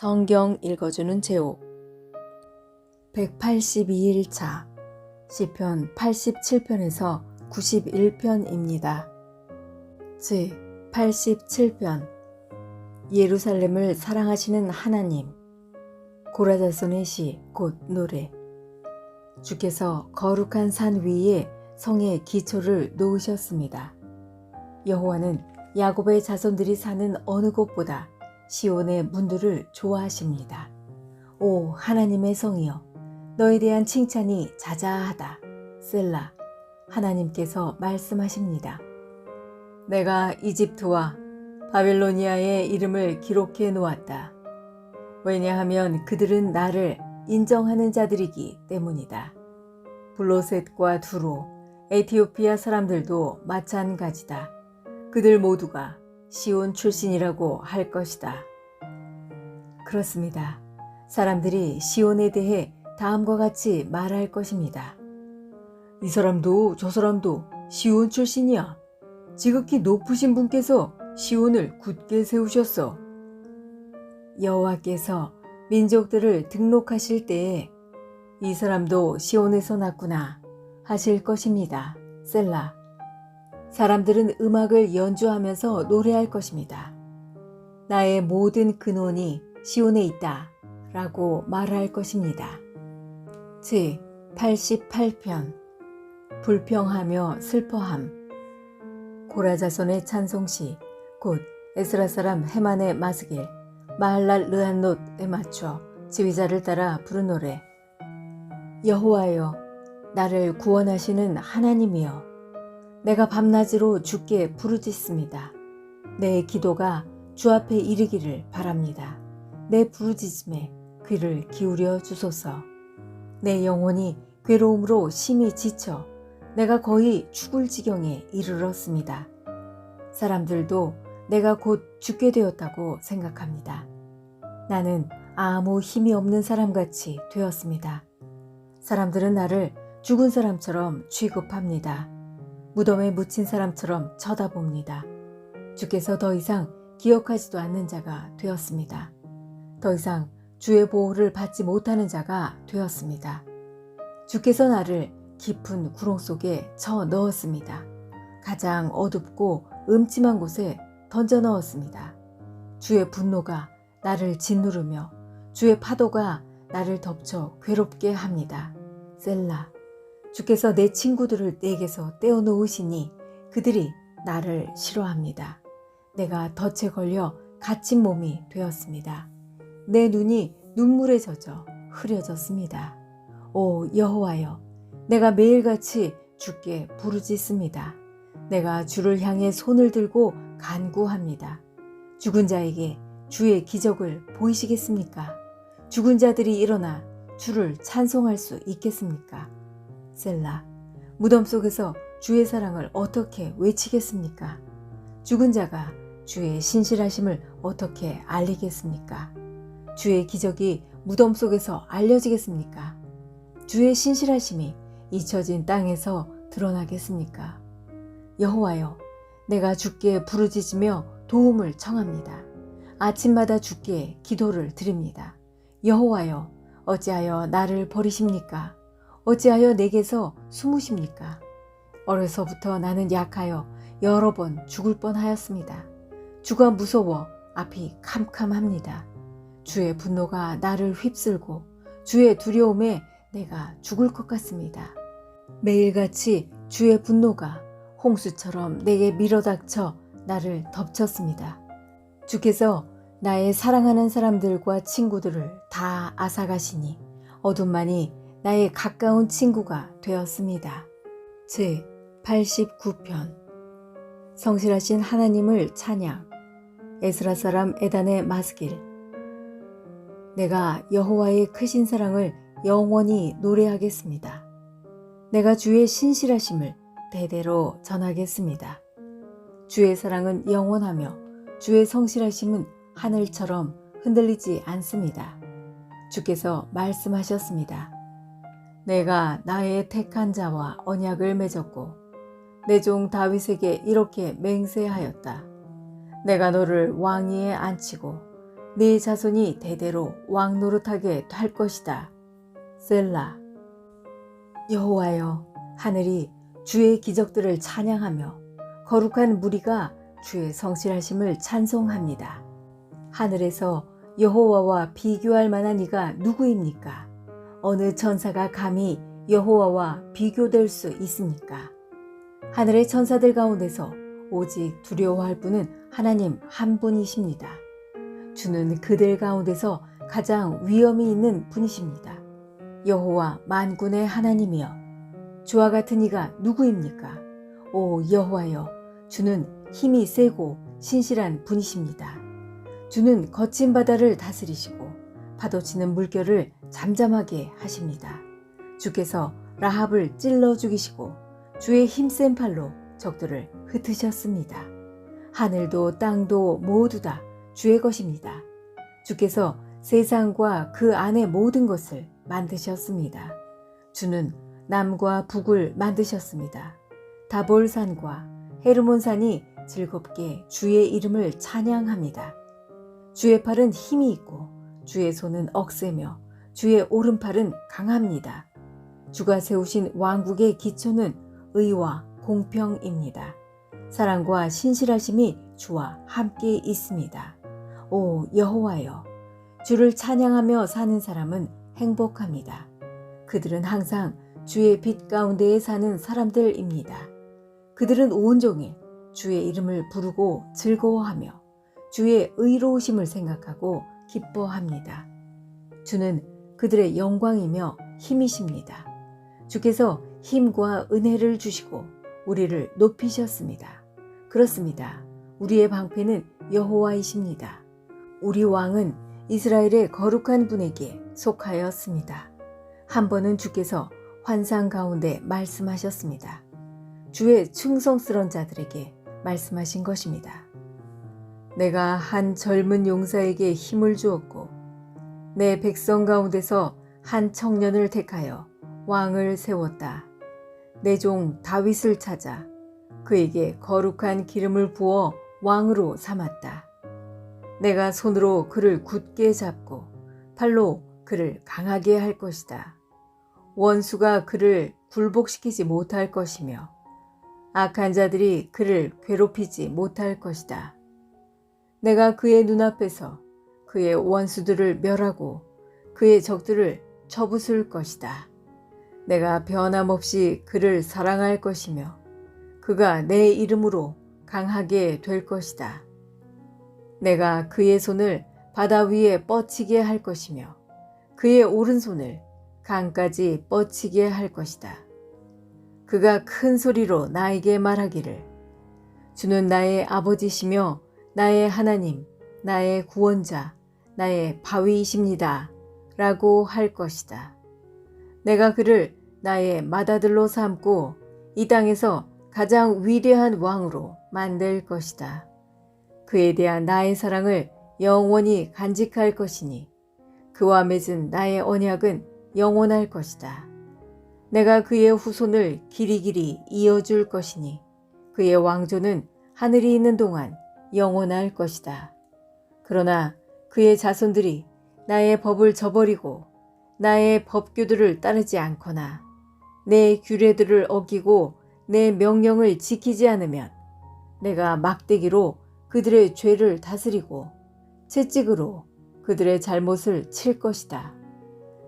성경 읽어주는 제옥 182일차 시편 87편에서 91편입니다. 제 87편 예루살렘을 사랑하시는 하나님. 고라자손의 시 곧 노래. 주께서 거룩한 산 위에 성의 기초를 놓으셨습니다. 여호와는 야곱의 자손들이 사는 어느 곳보다 시온의 문들을 좋아하십니다. 오 하나님의 성이여, 너에 대한 칭찬이 자자하다. 셀라. 하나님께서 말씀하십니다. 내가 이집트와 바벨로니아의 이름을 기록해 놓았다. 왜냐하면 그들은 나를 인정하는 자들이기 때문이다. 블로셋과 두로, 에티오피아 사람들도 마찬가지다. 그들 모두가 시온 출신이라고 할 것이다. 그렇습니다. 사람들이 시온에 대해 다음과 같이 말할 것입니다. 이 사람도 저 사람도 시온 출신이야. 지극히 높으신 분께서 시온을 굳게 세우셨어. 여호와께서 민족들을 등록하실 때에 이 사람도 시온에서 났구나 하실 것입니다. 셀라. 사람들은 음악을 연주하면서 노래할 것입니다. 나의 모든 근원이 시온에 있다 라고 말할 것입니다. 제 88편 불평하며 슬퍼함. 고라자손의 찬송시 곧 에스라 사람 헤만의 마스길 마할랄 르한롯에 맞춰 지휘자를 따라 부른 노래. 여호와여, 나를 구원하시는 하나님이여, 내가 밤낮으로 주께 부르짖습니다. 내 기도가 주 앞에 이르기를 바랍니다. 내 부르짖음에 귀를 기울여 주소서. 내 영혼이 괴로움으로 심히 지쳐 내가 거의 죽을 지경에 이르렀습니다. 사람들도 내가 곧 죽게 되었다고 생각합니다. 나는 아무 힘이 없는 사람같이 되었습니다. 사람들은 나를 죽은 사람처럼 취급합니다. 무덤에 묻힌 사람처럼 쳐다봅니다. 주께서 더 이상 기억하지도 않는 자가 되었습니다. 더 이상 주의 보호를 받지 못하는 자가 되었습니다. 주께서 나를 깊은 구렁 속에 쳐 넣었습니다. 가장 어둡고 음침한 곳에 던져 넣었습니다. 주의 분노가 나를 짓누르며 주의 파도가 나를 덮쳐 괴롭게 합니다. 셀라. 주께서 내 친구들을 내게서 떼어놓으시니 그들이 나를 싫어합니다. 내가 덫에 걸려 갇힌 몸이 되었습니다. 내 눈이 눈물에 젖어 흐려졌습니다. 오 여호와여, 내가 매일같이 주께 부르짖습니다. 내가 주를 향해 손을 들고 간구합니다. 죽은 자에게 주의 기적을 보이시겠습니까? 죽은 자들이 일어나 주를 찬송할 수 있겠습니까? 셀라. 무덤 속에서 주의 사랑을 어떻게 외치겠습니까? 죽은 자가 주의 신실하심을 어떻게 알리겠습니까? 주의 기적이 무덤 속에서 알려지겠습니까? 주의 신실하심이 잊혀진 땅에서 드러나겠습니까? 여호와여, 내가 주께 부르짖으며 도움을 청합니다. 아침마다 주께 기도를 드립니다. 여호와여, 어찌하여 나를 버리십니까? 어찌하여 내게서 숨으십니까? 어려서부터 나는 약하여 여러 번 죽을 뻔하였습니다. 주가 무서워 앞이 캄캄합니다. 주의 분노가 나를 휩쓸고 주의 두려움에 내가 죽을 것 같습니다. 매일같이 주의 분노가 홍수처럼 내게 밀어닥쳐 나를 덮쳤습니다. 주께서 나의 사랑하는 사람들과 친구들을 다 앗아가시니 어둠만이 나의 가까운 친구가 되었습니다. 제 89편 성실하신 하나님을 찬양. 에스라 사람 에단의 마스길. 내가 여호와의 크신 사랑을 영원히 노래하겠습니다. 내가 주의 신실하심을 대대로 전하겠습니다. 주의 사랑은 영원하며 주의 성실하심은 하늘처럼 흔들리지 않습니다. 주께서 말씀하셨습니다. 내가 나의 택한 자와 언약을 맺었고 내 종 다윗에게 이렇게 맹세하였다. 내가 너를 왕위에 앉히고 네 자손이 대대로 왕 노릇하게 할 것이다. 셀라. 여호와여, 하늘이 주의 기적들을 찬양하며 거룩한 무리가 주의 성실하심을 찬송합니다. 하늘에서 여호와와 비교할 만한 이가 누구입니까? 어느 천사가 감히 여호와와 비교될 수 있습니까? 하늘의 천사들 가운데서 오직 두려워할 분은 하나님 한 분이십니다. 주는 그들 가운데서 가장 위엄이 있는 분이십니다. 여호와 만군의 하나님이여, 주와 같은 이가 누구입니까? 오 여호와여, 주는 힘이 세고 신실한 분이십니다. 주는 거친 바다를 다스리시고 파도치는 물결을 잠잠하게 하십니다. 주께서 라합을 찔러 죽이시고 주의 힘센 팔로 적들을 흩으셨습니다. 하늘도 땅도 모두 다 주의 것입니다. 주께서 세상과 그 안의 모든 것을 만드셨습니다. 주는 남과 북을 만드셨습니다. 다볼산과 헤르몬산이 즐겁게 주의 이름을 찬양합니다. 주의 팔은 힘이 있고 주의 손은 억세며 주의 오른팔은 강합니다. 주가 세우신 왕국의 기초는 의와 공평입니다. 사랑과 신실하심이 주와 함께 있습니다. 오 여호와여, 주를 찬양하며 사는 사람은 행복합니다. 그들은 항상 주의 빛 가운데에 사는 사람들입니다. 그들은 온종일 주의 이름을 부르고 즐거워하며 주의 의로우심을 생각하고 기뻐합니다. 주는 그들의 영광이며 힘이십니다. 주께서 힘과 은혜를 주시고 우리를 높이셨습니다. 그렇습니다. 우리의 방패는 여호와이십니다. 우리 왕은 이스라엘의 거룩한 분에게 속하였습니다. 한 번은 주께서 환상 가운데 말씀하셨습니다. 주의 충성스러운 자들에게 말씀하신 것입니다. 내가 한 젊은 용사에게 힘을 주었고 내 백성 가운데서 한 청년을 택하여 왕을 세웠다. 내 종 다윗을 찾아 그에게 거룩한 기름을 부어 왕으로 삼았다. 내가 손으로 그를 굳게 잡고 팔로 그를 강하게 할 것이다. 원수가 그를 굴복시키지 못할 것이며 악한 자들이 그를 괴롭히지 못할 것이다. 내가 그의 눈앞에서 그의 원수들을 멸하고 그의 적들을 쳐부술 것이다. 내가 변함없이 그를 사랑할 것이며 그가 내 이름으로 강하게 될 것이다. 내가 그의 손을 바다 위에 뻗치게 할 것이며 그의 오른손을 강까지 뻗치게 할 것이다. 그가 큰 소리로 나에게 말하기를 주는 나의 아버지시며 나의 하나님, 나의 구원자, 나의 바위이십니다. 라고 할 것이다. 내가 그를 나의 맏아들로 삼고 이 땅에서 가장 위대한 왕으로 만들 것이다. 그에 대한 나의 사랑을 영원히 간직할 것이니 그와 맺은 나의 언약은 영원할 것이다. 내가 그의 후손을 길이길이 이어줄 것이니 그의 왕조는 하늘이 있는 동안 영원할 것이다. 그러나 그의 자손들이 나의 법을 저버리고 나의 법규들을 따르지 않거나 내 규례들을 어기고 내 명령을 지키지 않으면 내가 막대기로 그들의 죄를 다스리고 채찍으로 그들의 잘못을 칠 것이다.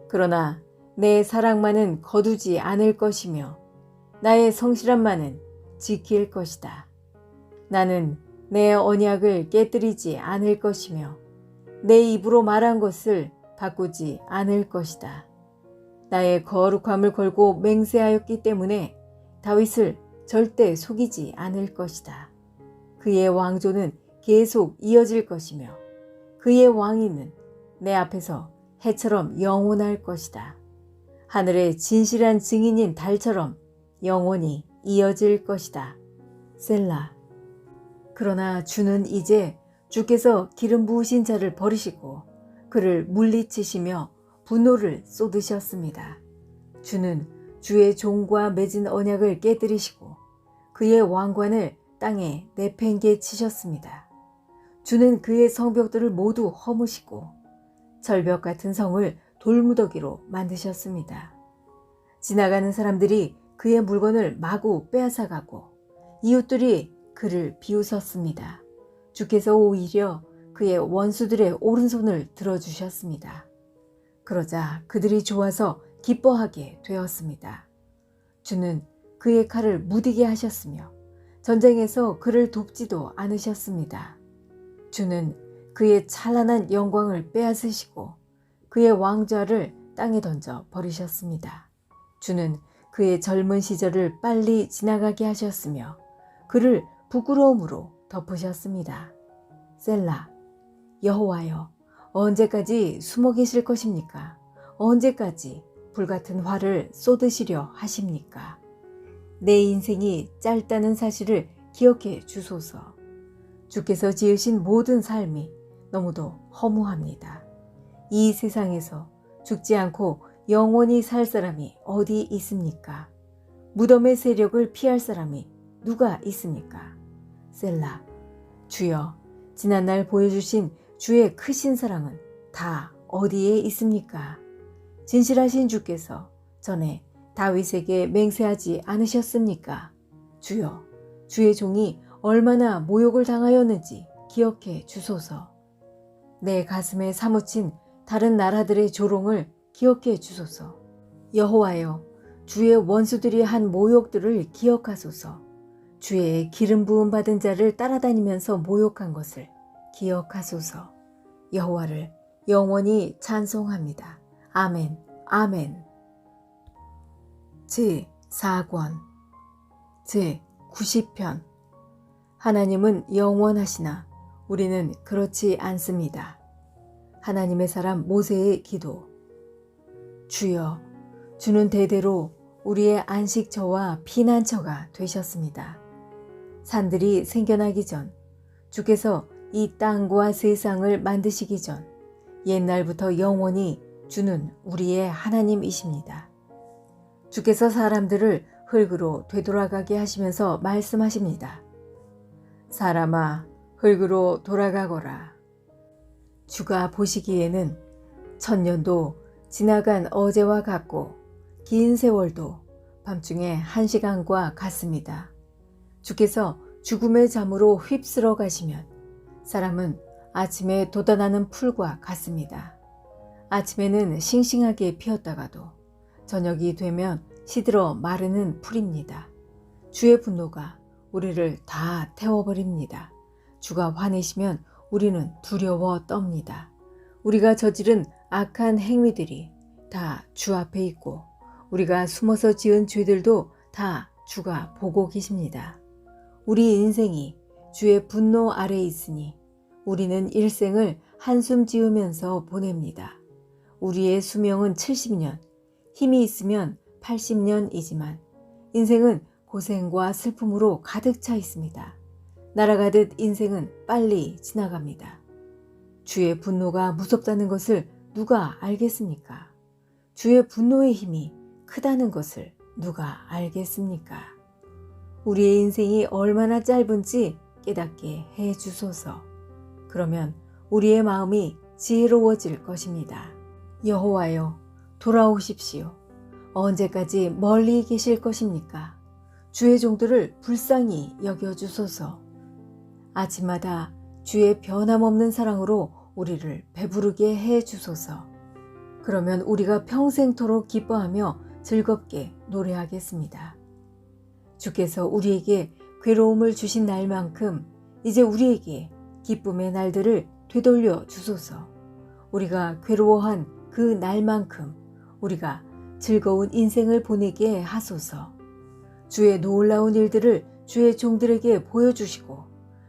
그러나 내 사랑만은 거두지 않을 것이며 나의 성실함만은 지킬 것이다. 나는 내 언약을 깨뜨리지 않을 것이며 내 입으로 말한 것을 바꾸지 않을 것이다. 나의 거룩함을 걸고 맹세하였기 때문에 다윗을 절대 속이지 않을 것이다. 그의 왕조는 계속 이어질 것이며 그의 왕위는 내 앞에서 해처럼 영원할 것이다. 하늘의 진실한 증인인 달처럼 영원히 이어질 것이다. 셀라. 그러나 주는 이제 주께서 기름 부으신 자를 버리시고 그를 물리치시며 분노를 쏟으셨습니다. 주는 주의 종과 맺은 언약을 깨뜨리시고 그의 왕관을 땅에 내팽개 치셨습니다. 주는 그의 성벽들을 모두 허무시고 절벽 같은 성을 돌무더기로 만드셨습니다. 지나가는 사람들이 그의 물건을 마구 빼앗아가고 이웃들이 그를 비웃었습니다. 주께서 오히려 그의 원수들의 오른손을 들어주셨습니다. 그러자 그들이 좋아서 기뻐하게 되었습니다. 주는 그의 칼을 무디게 하셨으며 전쟁에서 그를 돕지도 않으셨습니다. 주는 그의 찬란한 영광을 빼앗으시고 그의 왕좌를 땅에 던져 버리셨습니다. 주는 그의 젊은 시절을 빨리 지나가게 하셨으며 그를 부끄러움으로 덮으셨습니다. 셀라. 여호와여, 언제까지 숨어 계실 것입니까? 언제까지 불같은 화를 쏟으시려 하십니까? 내 인생이 짧다는 사실을 기억해 주소서. 주께서 지으신 모든 삶이 너무도 허무합니다. 이 세상에서 죽지 않고 영원히 살 사람이 어디 있습니까? 무덤의 세력을 피할 사람이 누가 있습니까? 셀라. 주여, 지난날 보여주신 주의 크신 사랑은 다 어디에 있습니까? 진실하신 주께서 전에 다윗에게 맹세하지 않으셨습니까? 주여, 주의 종이 얼마나 모욕을 당하였는지 기억해 주소서. 내 가슴에 사무친 다른 나라들의 조롱을 기억해 주소서. 여호와여, 주의 원수들이 한 모욕들을 기억하소서. 주의 기름 부음 받은 자를 따라다니면서 모욕한 것을 기억하소서. 여호와를 영원히 찬송합니다. 아멘, 아멘. 제4권 제90편. 하나님은 영원하시나 우리는 그렇지 않습니다. 하나님의 사람 모세의 기도. 주여, 주는 대대로 우리의 안식처와 피난처가 되셨습니다. 산들이 생겨나기 전, 주께서 이 땅과 세상을 만드시기 전, 옛날부터 영원히 주는 우리의 하나님이십니다. 주께서 사람들을 흙으로 되돌아가게 하시면서 말씀하십니다. 사람아, 흙으로 돌아가거라. 주가 보시기에는 천년도 지나간 어제와 같고 긴 세월도 밤중에 1시간과 같습니다. 주께서 죽음의 잠으로 휩쓸어 가시면 사람은 아침에 돋아나는 풀과 같습니다. 아침에는 싱싱하게 피었다가도 저녁이 되면 시들어 마르는 풀입니다. 주의 분노가 우리를 다 태워버립니다. 주가 화내시면 우리는 두려워 떱니다. 우리가 저지른 악한 행위들이 다 주 앞에 있고 우리가 숨어서 지은 죄들도 다 주가 보고 계십니다. 우리 인생이 주의 분노 아래 있으니 우리는 일생을 한숨 지으면서 보냅니다. 우리의 수명은 70년, 힘이 있으면 80년이지만 인생은 고생과 슬픔으로 가득 차 있습니다. 날아가듯 인생은 빨리 지나갑니다. 주의 분노가 무섭다는 것을 누가 알겠습니까? 주의 분노의 힘이 크다는 것을 누가 알겠습니까? 우리의 인생이 얼마나 짧은지 깨닫게 해 주소서. 그러면 우리의 마음이 지혜로워질 것입니다. 여호와여, 돌아오십시오. 언제까지 멀리 계실 것입니까? 주의 종들을 불쌍히 여겨주소서. 아침마다 주의 변함없는 사랑으로 우리를 배부르게 해 주소서. 그러면 우리가 평생토록 기뻐하며 즐겁게 노래하겠습니다. 주께서 우리에게 괴로움을 주신 날만큼 이제 우리에게 기쁨의 날들을 되돌려 주소서. 우리가 괴로워한 그 날만큼 우리가 즐거운 인생을 보내게 하소서. 주의 놀라운 일들을 주의 종들에게 보여주시고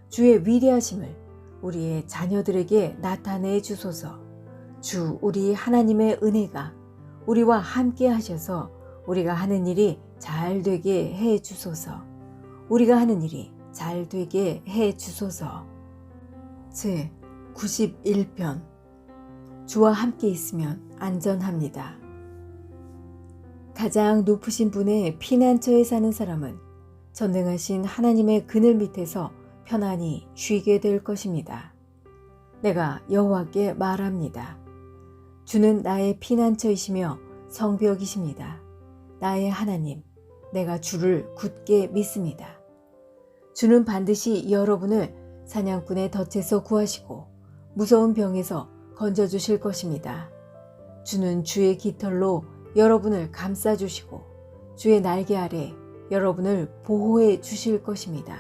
주의 위대하심을 우리의 자녀들에게 나타내 주소서. 주 우리 하나님의 은혜가 우리와 함께 하셔서 우리가 하는 일이 잘 되게 해 주소서. 우리가 하는 일이 잘 되게 해 주소서. 제91편. 주와 함께 있으면 안전합니다. 가장 높으신 분의 피난처에 사는 사람은 전능하신 하나님의 그늘 밑에서 편안히 쉬게 될 것입니다. 내가 여호와께 말합니다. 주는 나의 피난처이시며 성벽이십니다. 나의 하나님, 내가 주를 굳게 믿습니다. 주는 반드시 여러분을 사냥꾼의 덫에서 구하시고 무서운 병에서 건져주실 것입니다. 주는 주의 깃털로 여러분을 감싸주시고 주의 날개 아래 여러분을 보호해 주실 것입니다.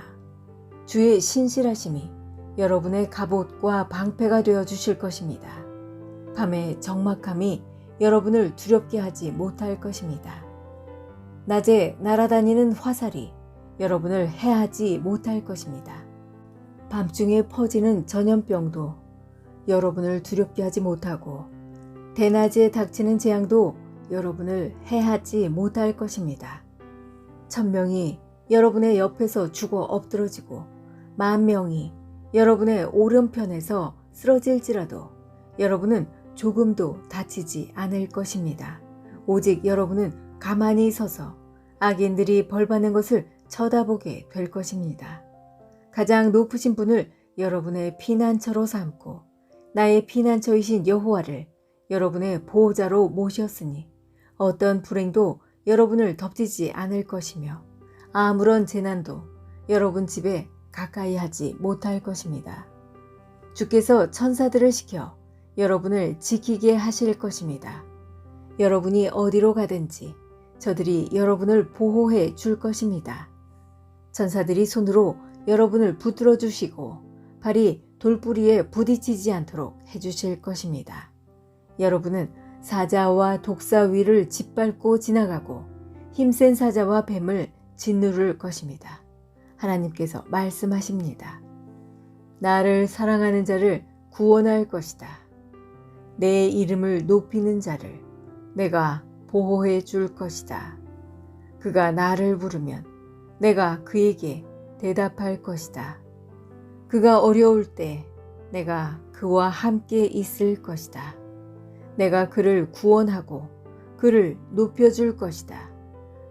주의 신실하심이 여러분의 갑옷과 방패가 되어 주실 것입니다. 밤의 적막함이 여러분을 두렵게 하지 못할 것입니다. 낮에 날아다니는 화살이 여러분을 해하지 못할 것입니다. 밤중에 퍼지는 전염병도 여러분을 두렵게 하지 못하고 대낮에 닥치는 재앙도 여러분을 해하지 못할 것입니다. 1000명이 여러분의 옆에서 죽어 엎드러지고 10,000명이 여러분의 오른편에서 쓰러질지라도 여러분은 조금도 다치지 않을 것입니다. 오직 여러분은 가만히 서서 악인들이 벌받는 것을 쳐다보게 될 것입니다. 가장 높으신 분을 여러분의 피난처로 삼고 나의 피난처이신 여호와를 여러분의 보호자로 모셨으니 어떤 불행도 여러분을 덮치지 않을 것이며 아무런 재난도 여러분 집에 가까이 하지 못할 것입니다. 주께서 천사들을 시켜 여러분을 지키게 하실 것입니다. 여러분이 어디로 가든지 저들이 여러분을 보호해 줄 것입니다. 천사들이 손으로 여러분을 붙들어 주시고 발이 돌부리에 부딪히지 않도록 해주실 것입니다. 여러분은 사자와 독사 위를 짓밟고 지나가고 힘센 사자와 뱀을 짓누를 것입니다. 하나님께서 말씀하십니다. 나를 사랑하는 자를 구원할 것이다. 내 이름을 높이는 자를 내가 보호해 줄 것이다. 그가 나를 부르면 내가 그에게 대답할 것이다. 그가 어려울 때 내가 그와 함께 있을 것이다. 내가 그를 구원하고 그를 높여줄 것이다.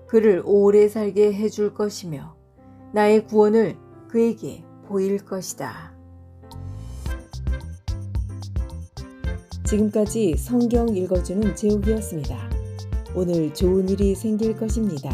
그를 오래 살게 해줄 것이며 나의 구원을 그에게 보일 것이다. 지금까지 성경 읽어주는 제옥이었습니다. 오늘 좋은 일이 생길 것입니다.